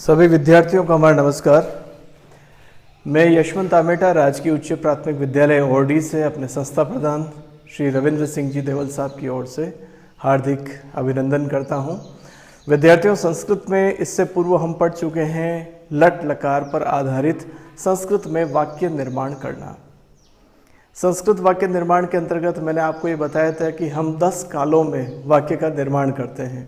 सभी विद्यार्थियों का हमारा नमस्कार। मैं यशवंत आमेटा राजकीय उच्च प्राथमिक विद्यालय ओरडी से अपने संस्था प्रधान श्री रविंद्र सिंह जी देवल साहब की ओर से हार्दिक अभिनंदन करता हूं। विद्यार्थियों, संस्कृत में इससे पूर्व हम पढ़ चुके हैं लट लकार पर आधारित संस्कृत में वाक्य निर्माण करना। संस्कृत वाक्य निर्माण के अंतर्गत मैंने आपको ये बताया था कि हम 10 कालों में वाक्य का निर्माण करते हैं।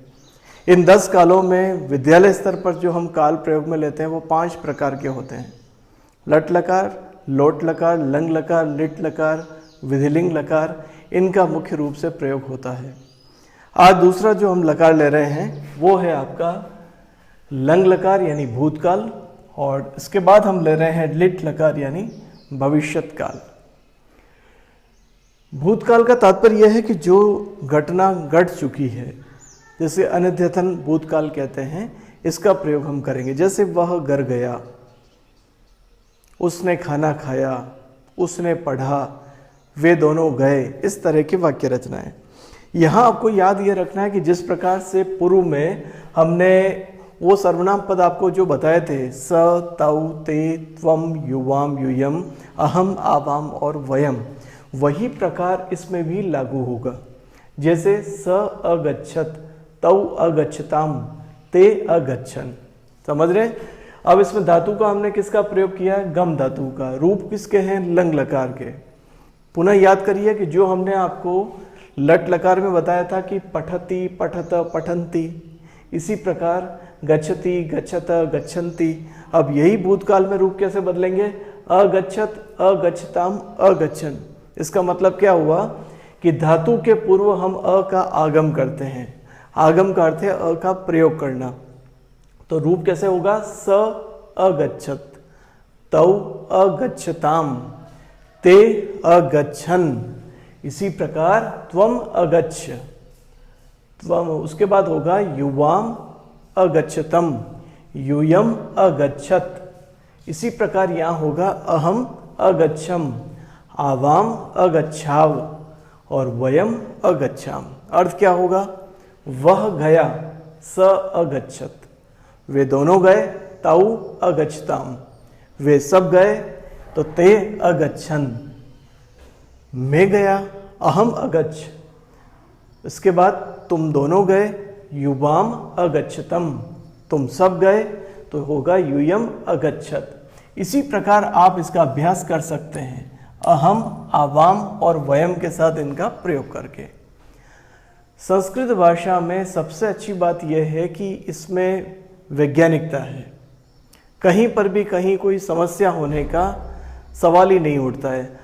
इन 10 कालों में विद्यालय स्तर पर जो हम काल प्रयोग में लेते हैं वो 5 प्रकार के होते हैं। लट लकार, लोट लकार, लंग लकार, लिट लकार, विधिलिंग लकार, इनका मुख्य रूप से प्रयोग होता है। आज दूसरा जो हम लकार ले रहे हैं वो है आपका लंग लकार यानी भूतकाल, और इसके बाद हम ले रहे हैं लिट लकार यानी भविष्यत काल। भूतकाल का तात्पर्य यह है कि जो घटना घट चुकी है, जैसे अनद्यतन भूतकाल कहते हैं, इसका प्रयोग हम करेंगे। जैसे वह घर गया, उसने खाना खाया, उसने पढ़ा, वे दोनों गए, इस तरह की वाक्य रचनाएं। यहाँ आपको याद ये रखना है कि जिस प्रकार से पूर्व में हमने वो सर्वनाम पद आपको जो बताए थे, स, तौ, ते, त्वम, युवाम, यूयम, अहम, आवाम और वयम, वही प्रकार इसमें भी लागू होगा। जैसे स अगच्छत, तौ अगच्छताम, ते अगच्छन। समझ रहे? अब इसमें धातु का हमने किसका प्रयोग किया है? गम धातु का। रूप किसके हैं? लंग लकार के। पुनः याद करिए कि जो हमने आपको लट लकार में बताया था कि पठति, पठत, पठन्ति, इसी प्रकार गच्छति, गच्छत, गच्छन्ति। अब यही भूतकाल में रूप कैसे बदलेंगे? अगच्छत, अगच्छताम, अगच्छन। इसका मतलब क्या हुआ कि धातु के पूर्व हम अ का आगम करते हैं। आगम का अर्थ है अ का प्रयोग करना। तो रूप कैसे होगा? स अगच्छत, तौ अगच्छताम, ते अगच्छन। इसी प्रकार त्वम अगच्छ, त्वम, उसके बाद होगा युवाम अगच्छतम, यूयम अगच्छत। इसी प्रकार यहाँ होगा अहम अगच्छम, आवाम अगच्छाव और वयम अगच्छाम। अर्थ क्या होगा? वह गया, स अगच्छत, वे दोनों गए, ताऊ अगच्छताम, वे सब गए, तो ते अगच्छन, मैं गया, अहम अगच्छ, इसके बाद तुम दोनों गए, युवाम अगच्छतम, तुम सब गए, तो होगा यूयम अगच्छत। इसी प्रकार आप इसका अभ्यास कर सकते हैं अहम, आवाम और वयम के साथ इनका प्रयोग करके। संस्कृत भाषा में सबसे अच्छी बात यह है कि इसमें वैज्ञानिकता है। कहीं पर भी कहीं कोई समस्या होने का सवाल ही नहीं उठता है।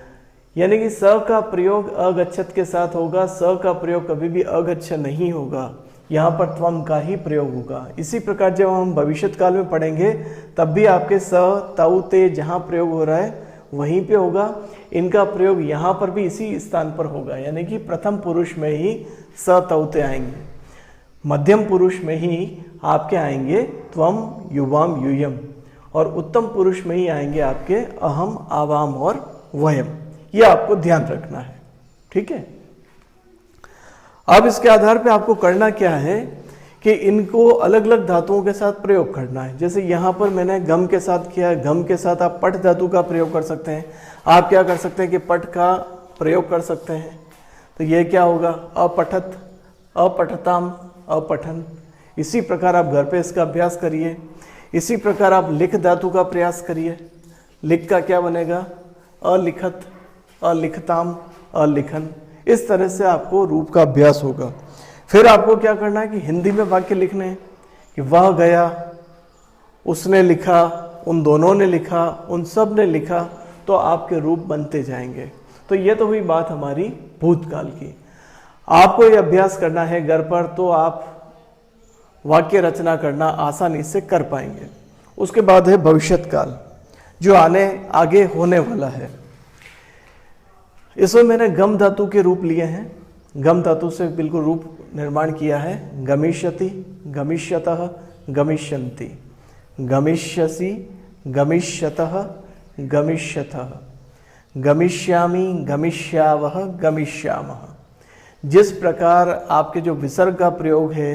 यानी कि स का प्रयोग अगच्छत के साथ होगा, स का प्रयोग कभी भी अगच्छ नहीं होगा, यहाँ पर त्वम का ही प्रयोग होगा। इसी प्रकार जब हम भविष्यत काल में पढ़ेंगे तब भी आपके स, तौ, ते जहाँ प्रयोग हो रहा है वहीं पे होगा। इनका प्रयोग यहाँ पर भी इसी स्थान पर होगा, यानी कि प्रथम पुरुष में ही स, तौ, ते आएंगे, मध्यम पुरुष में ही आपके आएंगे त्वम, युवाम, यूयम, और उत्तम पुरुष में ही आएंगे आपके अहम, आवाम और वयम। ये आपको ध्यान रखना है, ठीक है। अब इसके आधार पे आपको करना क्या है कि इनको अलग अलग धातुओं के साथ प्रयोग करना है। जैसे यहाँ पर मैंने गम के साथ किया है, गम के साथ आप पठ धातु का प्रयोग कर सकते हैं। आप क्या कर सकते हैं कि पठ का प्रयोग कर सकते हैं। तो ये क्या होगा? अपठत, अपठताम, अपठन। इसी प्रकार आप घर पे इसका अभ्यास करिए। इसी प्रकार आप लिख धातु का प्रयास करिए। लिख का क्या बनेगा? अलिखत, अलिखताम, अलिखन। इस तरह से आपको रूप का अभ्यास होगा। फिर आपको क्या करना है कि हिंदी में वाक्य लिखने हैं कि वह गया, उसने लिखा, उन दोनों ने लिखा, उन सब ने लिखा, तो आपके रूप बनते जाएंगे। तो ये तो हुई बात हमारी भूतकाल की। आपको ये अभ्यास करना है घर पर, तो आप वाक्य रचना करना आसानी से कर पाएंगे। उसके बाद है भविष्यत काल, जो आगे होने वाला है। इसमें मैंने गम धातु के रूप लिए हैं। गम धातु से बिल्कुल रूप निर्माण किया है। गमिष्यति, गमिष्यतः, गमिष्यन्ति, गमिष्यसि, गमिष्यतः, गमिष्यथः, गमिष्यामि, गमिष्यावः, गमिष्यामः। जिस प्रकार आपके जो विसर्ग का प्रयोग है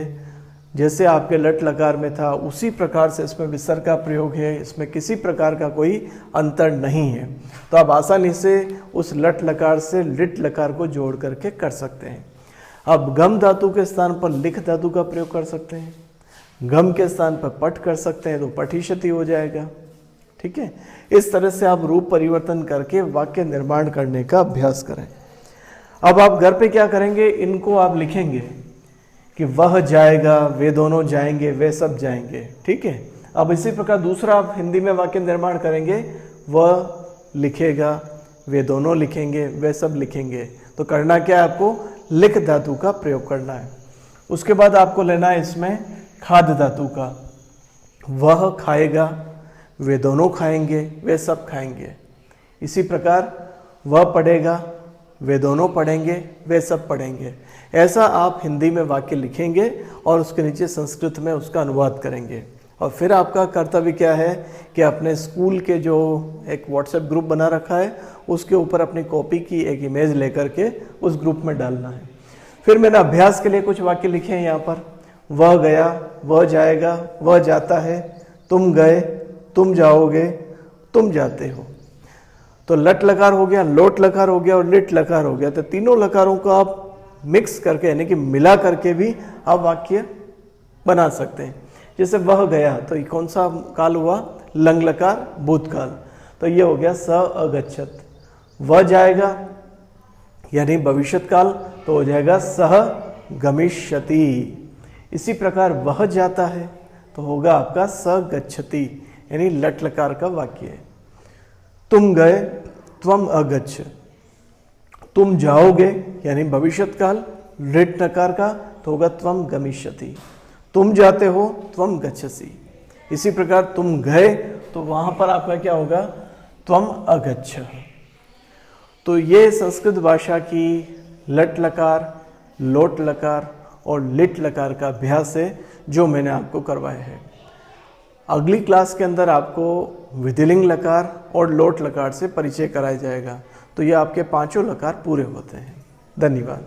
जैसे आपके लट लकार में था उसी प्रकार से इसमें विसर्ग का प्रयोग है, इसमें किसी प्रकार का कोई अंतर नहीं है। तो आप आसानी से उस लट लकार से लिट लकार को जोड़ करके कर सकते हैं। अब गम धातु के स्थान पर लिख धातु का प्रयोग कर सकते हैं, गम के स्थान पर पट कर सकते हैं तो पठिष्यति हो जाएगा। ठीक है, इस तरह से आप रूप परिवर्तन करके वाक्य निर्माण करने का अभ्यास करें। अब आप घर पे क्या करेंगे, इनको आप लिखेंगे कि वह जाएगा, वे दोनों जाएंगे, वे सब जाएंगे। ठीक है, अब इसी प्रकार दूसरा आप हिंदी में वाक्य निर्माण करेंगे, वह लिखेगा, वे दोनों लिखेंगे, वे सब लिखेंगे। तो करना क्या है, आपको लिख धातु का प्रयोग करना है। उसके बाद आपको लेना है इसमें खाद धातु का, वह खाएगा, वे दोनों खाएंगे, वे सब खाएंगे। इसी प्रकार वह पढ़ेगा, वे दोनों पढ़ेंगे, वे सब पढ़ेंगे। ऐसा आप हिंदी में वाक्य लिखेंगे और उसके नीचे संस्कृत में उसका अनुवाद करेंगे। और फिर आपका कर्तव्य क्या है कि अपने स्कूल के जो एक व्हाट्सएप ग्रुप बना रखा है उसके ऊपर अपनी कॉपी की एक इमेज लेकर के उस ग्रुप में डालना है। फिर मैंने अभ्यास के लिए कुछ वाक्य लिखे हैं यहाँ पर, वह गया, वह जाएगा, वह जाता है, तुम गए, तुम जाओगे, तुम जाते हो। तो लट लकार हो गया, लोट लकार हो गया और लिट लकार हो गया। तो तीनों लकारों को आप मिक्स करके यानी कि मिला करके भी आप वाक्य बना सकते हैं। जैसे वह गया, तो ये कौन सा काल हुआ, लंग लकार भूतकाल, तो ये हो गया स अगच्छत। वह जाएगा यानी भविष्यत काल, तो हो जाएगा सह गमिष्यति। इसी प्रकार वह जाता है तो होगा आपका स गच्छति, यानी लट लकार का वाक्य है। तुम गए, त्वम अगच्छ। तुम जाओगे यानी भविष्यत काल, लिट नकार का, तो होगा त्वम गमिष्यति। तुम जाते हो, त्वम गच्छसि। इसी प्रकार तुम गए तो वहां पर आपका क्या होगा, त्वम अगच्छ। तो ये संस्कृत भाषा की लट लकार, लोट लकार और लिट लकार का अभ्यास है जो मैंने आपको करवाया है। अगली क्लास के अंदर आपको विधिलिंग लकार और लोट लकार से परिचय कराया जाएगा। तो ये आपके पांचों लकार पूरे होते हैं। धन्यवाद।